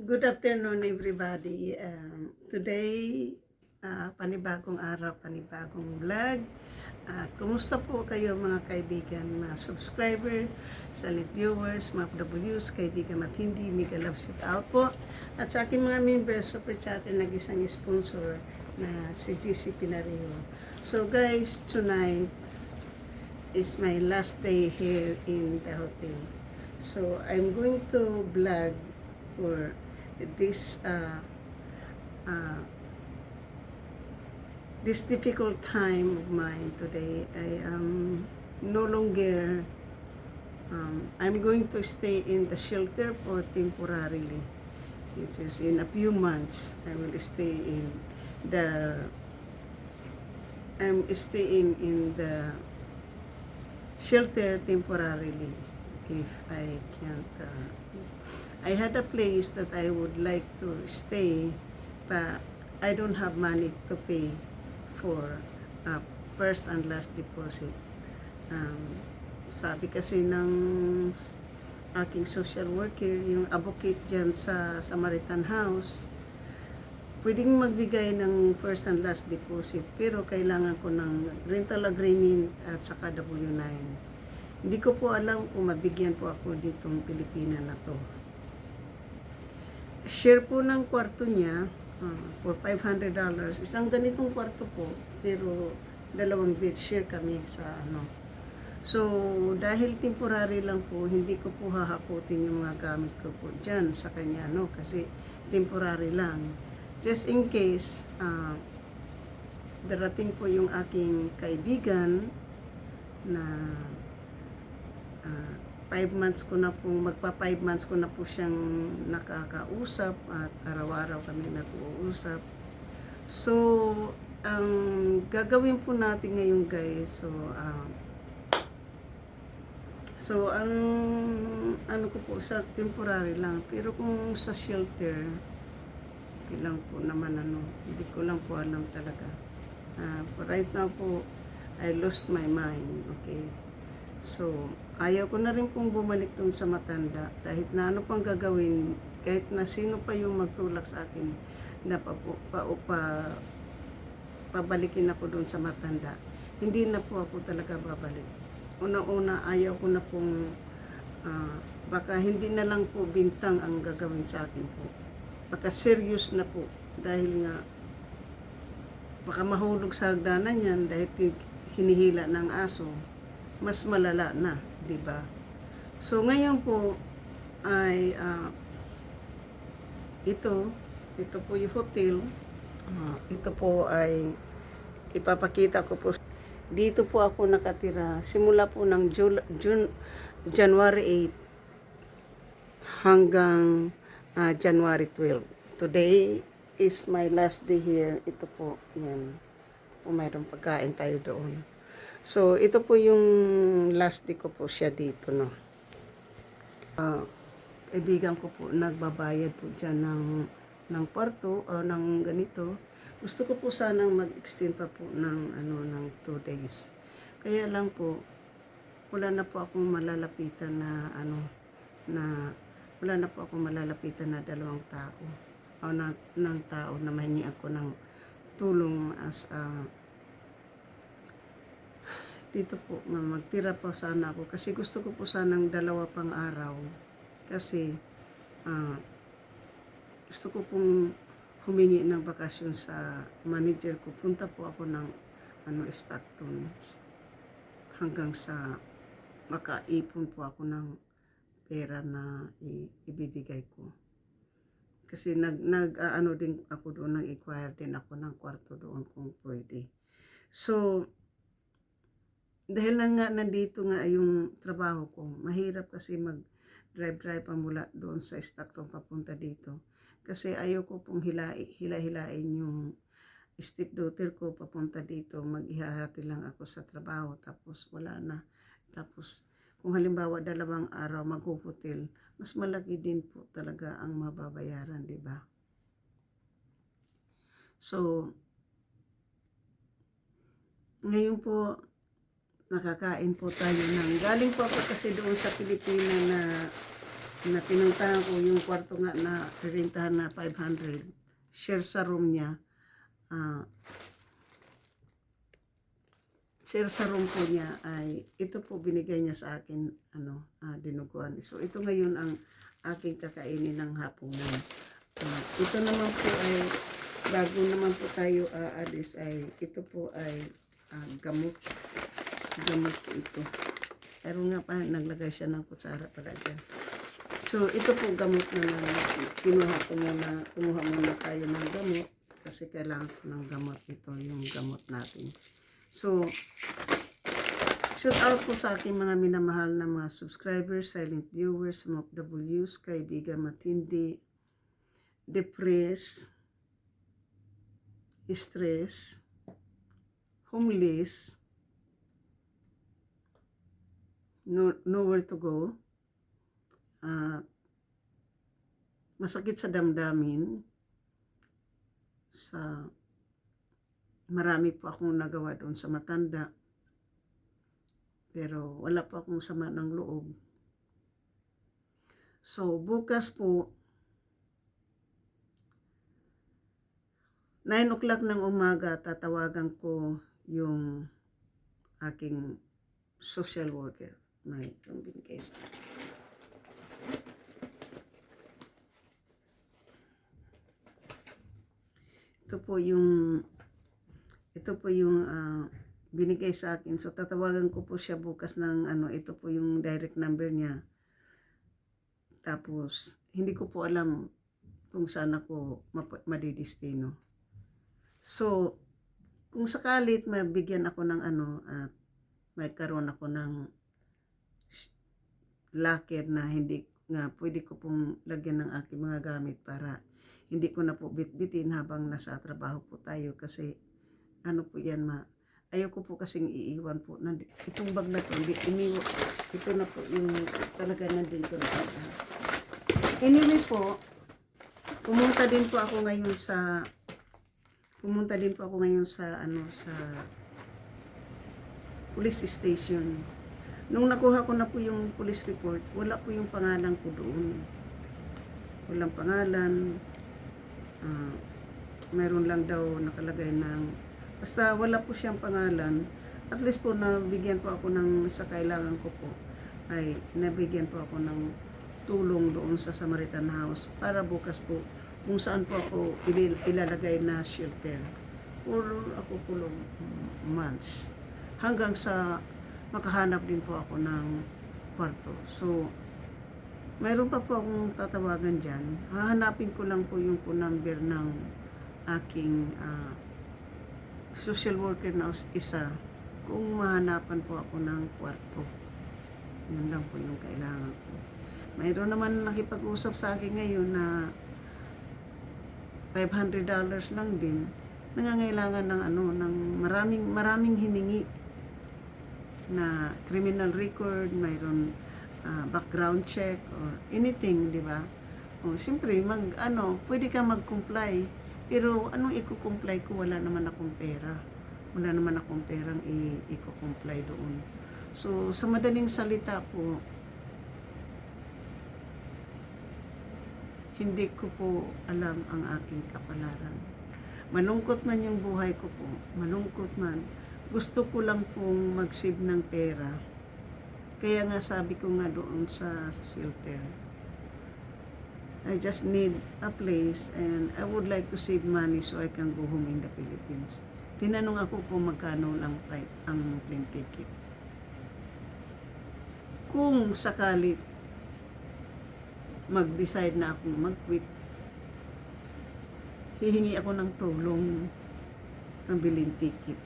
Good afternoon, everybody. Today, panibagong araw, panibagong vlog. At kumusta po kayo mga kaibigan, mga subscriber, silent viewers, mga W's, kaibigan at hindi, mega love shout out po. At sa aking mga members, super chatter, nag-isang sponsor na si GC Pinario. So guys, tonight is my last day here in the hotel. So I'm going to vlog for this this difficult time of mine today. I am no longer I'm going to stay in the shelter for temporarily. It is in a few months I will stay in the I'm staying in the shelter temporarily if I can't I had a place that I would like to stay, but I don't have money to pay for first and last deposit. Sabi kasi ng aking social worker, yung advocate dyan sa Samaritan House, pwedeng magbigay ng first and last deposit, pero kailangan ko ng rental agreement at saka W9. Hindi ko po alam kung mabigyan po ako ditong Pilipina na to. Share po ng kwarto niya for $500. Isang ganitong kwarto po, pero dalawang bed share kami sa ano. So, dahil temporary lang po, hindi ko po hahakutin yung mga gamit ko po dyan sa kanya, no? Kasi temporary lang. Just in case, darating po yung aking kaibigan na 5 months ko na po, magpa 5 months ko na po siyang nakakausap at araw-araw kami nag-uusap. So, ang gagawin po natin ngayon guys, so ang ano ko po sa temporary lang, pero kung sa shelter, okay lang po naman hindi ko lang po alam talaga. Right now po, I lost my mind, okay? So, ayaw ko na rin pong bumalik dun sa matanda. Kahit na ano pang gagawin, kahit na sino pa yung magtulak sa akin na pabalikin ako dun sa matanda, hindi na po ako talaga babalik. Una-una, ayaw ko na pong, baka hindi na lang po bintang ang gagawin sa akin po. Baka serious na po. Dahil nga, baka mahulog sa hagdanan yan dahil hinihila ng aso. Mas malala na, di ba? So ngayon po ay ito po yung hotel. Ito po ay ipapakita ko po. Dito po ako nakatira simula po ng January 8 hanggang January 12. Today is my last day here. Ito po, yan. O mayroong pagkain tayo doon. So, ito po yung last day ko po siya dito, no. Kaibigan ko po, nagbabayad po dyan ng kwarto o ng ganito. Gusto ko po sanang mag-extend pa po ng 2 days. Kaya lang po, wala na po akong malalapitan wala na po akong malalapitan na dalawang tao o ng tao na mahingi ako ng tulong as dito po, magtira po sana ako kasi gusto ko po sanang 2 pang araw kasi gusto ko pong humingi ng bakasyon sa manager ko. Punta po ako ng Stockton hanggang sa makaipon po ako ng pera na ibibigay ko. Kasi din ako doon, nag-acquire din ako ng kwarto doon kung pwede. So, dahil na nga nandito nga yung trabaho ko, mahirap kasi mag-drive pa mula doon sa Stockton papunta dito. Kasi ayaw ko pong hila-hilain yung stepdaughter ko papunta dito. Mag-ihahati lang ako sa trabaho tapos wala na. Tapos kung halimbawa 2 araw mag-hotel, mas malaki din po talaga ang mababayaran, di ba? So, ngayon po, nakakain po tayo galing po ako kasi doon sa Pilipina na na pinuntahan ko yung kwarto nga na rentahan na 500, share sa room niya, ah, share sa room po niya ay ito po binigay niya sa akin, dinuguan. So ito ngayon ang aking kakainin ng hapunan. Ito naman po ay bago naman po tayo aalis ay ito po ay gamot po ito, pero nga pa naglagay siya ng kutsara pala dyan. So ito po gamot naman, kumuha muna tayo ng gamot kasi kailangan ko ng gamot. Ito yung gamot natin. So shout out po sa aking mga minamahal na mga subscribers, silent viewers, mga W's, kaibigan matindi, depressed, stress, homeless, nowhere to go, masakit sa damdamin, marami po akong nagawa doon sa matanda, pero wala po akong sama ng loob. So bukas po 9 o'clock ng umaga, tatawagan ko yung aking social worker. May binigay sa akin. Ito po yung binigay sa akin. So tatawagan ko po siya bukas ng ito po yung direct number niya. Tapos hindi ko po alam kung saan ako madidestino. So, kung sakalit mabigyan ako ng at may karoon ako ng locker na hindi nga pwede ko pong lagyan ng aking mga gamit para hindi ko na po bitbitin habang nasa trabaho po tayo kasi po yan ayoko po kasing iiwan po. Itong bag na to, ito na po yung talaga nandito na. Anyway po, pumunta din po ako ngayon sa sa police station. Nung nakuha ko na po yung police report, wala po yung pangalan ko doon. Walang pangalan. Mayroon lang daw nakalagay ng basta wala po siyang pangalan. At least po nabigyan po ako sa kailangan ko po ay nabigyan po ako ng tulong doon sa Samaritan House para bukas po kung saan po ako ilalagay na shelter or ako po months hanggang sa makahanap din po ako ng kwarto. So mayroon pa po akong tatawagan dyan. Hahanapin ko lang po yung number ng aking social worker na isa kung mahanapan po ako ng kwarto. Yun lang po yung kailangan ko. Mayroon naman nakipag-usap sa akin ngayon na $500 lang din. Nangangailangan ng maraming hiningi na criminal record, mayroon background check or anything, di ba? O siyempre pwede ka mag-comply. Pero anong i-comply ko? Wala naman akong pera. Wala naman akong perang i-comply doon. So sa madaling salita po, hindi ko po alam ang aking kapalaran. Malungkot man yung buhay ko po, malungkot man, gusto ko lang pong mag-save ng pera. Kaya nga sabi ko nga doon sa shelter, I just need a place and I would like to save money so I can go home in the Philippines. Tinanong ako kung magkano lang ang plane ticket. Kung sakali mag-decide na akong mag-quit, hihingi ako ng tulong pambilin ticket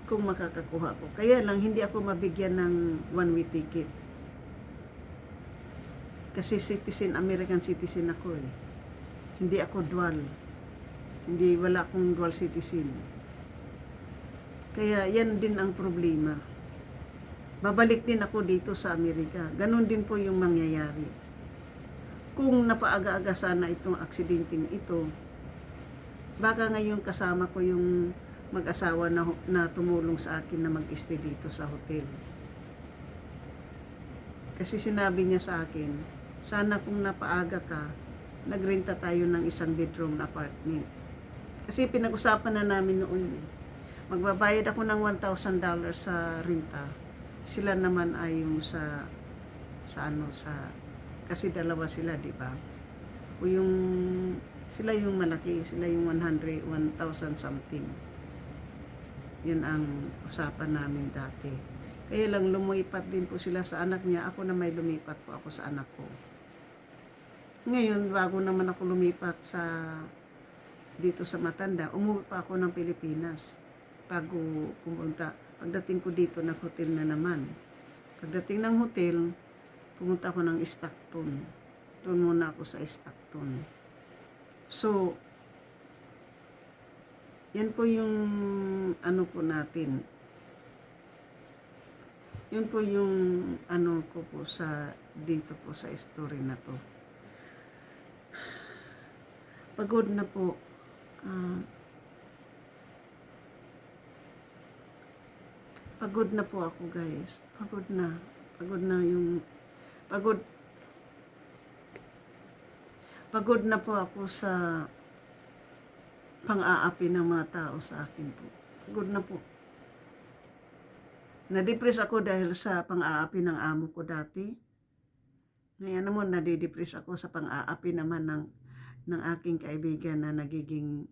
kung makakakuha ko. Kaya lang hindi ako mabigyan ng one-way ticket. Kasi American citizen ako eh. Hindi ako dual. Wala akong dual citizen. Kaya yan din ang problema. Babalik din ako dito sa Amerika. Ganon din po yung mangyayari. Kung napaaga-aga sana itong aksidenteng ito, baka ngayon kasama ko yung mag-asawa na tumulong sa akin na mag-stay dito sa hotel. Kasi sinabi niya sa akin, sana kung napaaga ka, nagrenta tayo ng isang bedroom na apartment. Kasi pinag-usapan na namin noon eh. Magbabayad ako ng $1,000 sa renta. Sila naman ay yung sa kasi dalawa sila, di ba? O yung sila yung malaki, sila yung 1,000 something. Yun ang usapan namin dati. Kaya lang lumipat din po sila sa anak niya. Ako na may lumipat po ako sa anak ko. Ngayon, bago naman ako lumipat dito sa Matanda, umuwi pa ako ng Pilipinas. Bago pumunta, pagdating ko dito, nag-hotel na naman. Pagdating ng hotel, pumunta ako ng Stockton. Doon muna ako sa Stockton. So, yan po yung ano po natin. Yun po yung ano ko po sa dito po sa story na to. Pagod na po. Pagod na po ako, guys. Pagod na. Pagod na yung pagod na po ako sa pang-aapi ng mga tao sa akin po. Pagod na po. Na-depress ako dahil sa pang-aapi ng amo ko dati. Ngayon naman, nadidepress ako sa pang-aapi naman ng aking kaibigan na nagiging,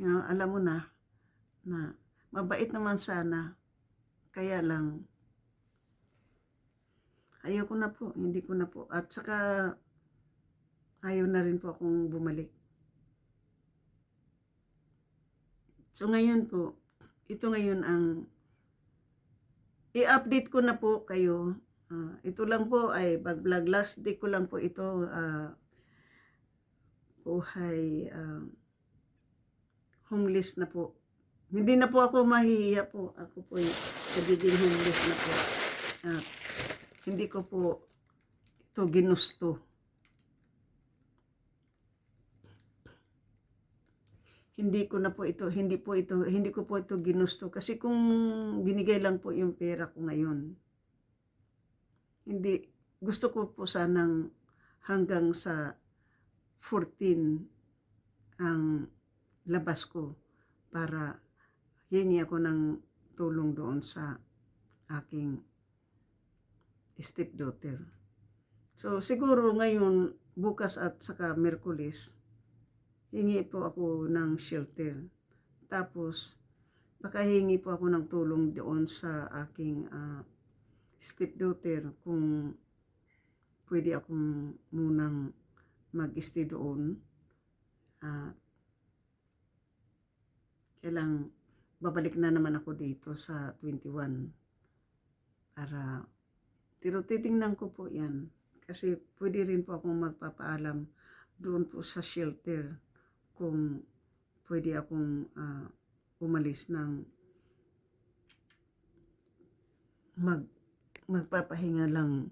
alam mo na mabait naman sana. Kaya lang, ayaw ko na po, hindi ko na po. At saka, ayaw na rin po akong bumalik. So ngayon po, ito ngayon ang i-update ko na po kayo. Ito lang po ay pag-vlog. Last day ko lang po ito. Buhay homeless na po. Hindi na po ako mahihiya po. Ako po nagiging homeless na po. Hindi ko po ito ginusto. Hindi ko po ito ginusto kasi kung binigay lang po yung pera ko ngayon. Hindi, gusto ko po sanang hanggang sa 14 ang labas ko para hingi ako ng tulong doon sa aking stepdaughter. So siguro ngayon, bukas at saka Miyerkules, hingi po ako ng shelter. Tapos, baka hingi po ako ng tulong doon sa aking stepdaughter kung pwede akong munang mag-stay doon. Kailang babalik na naman ako dito sa 21 para titingnan ko po yan. Kasi pwede rin po akong magpapaalam doon po sa shelter kung pwede akong umalis ng magpapahinga lang.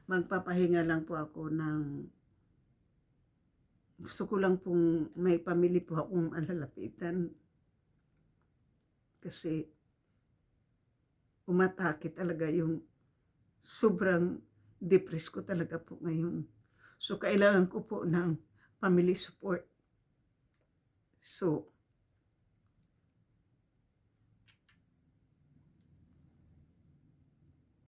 Magpapahinga lang po ako ng gusto ko lang pong may pamilya po akong malalapitan. Kasi umatake talaga yung sobrang depressed ko talaga po ngayon. So, kailangan ko po ng family support. So,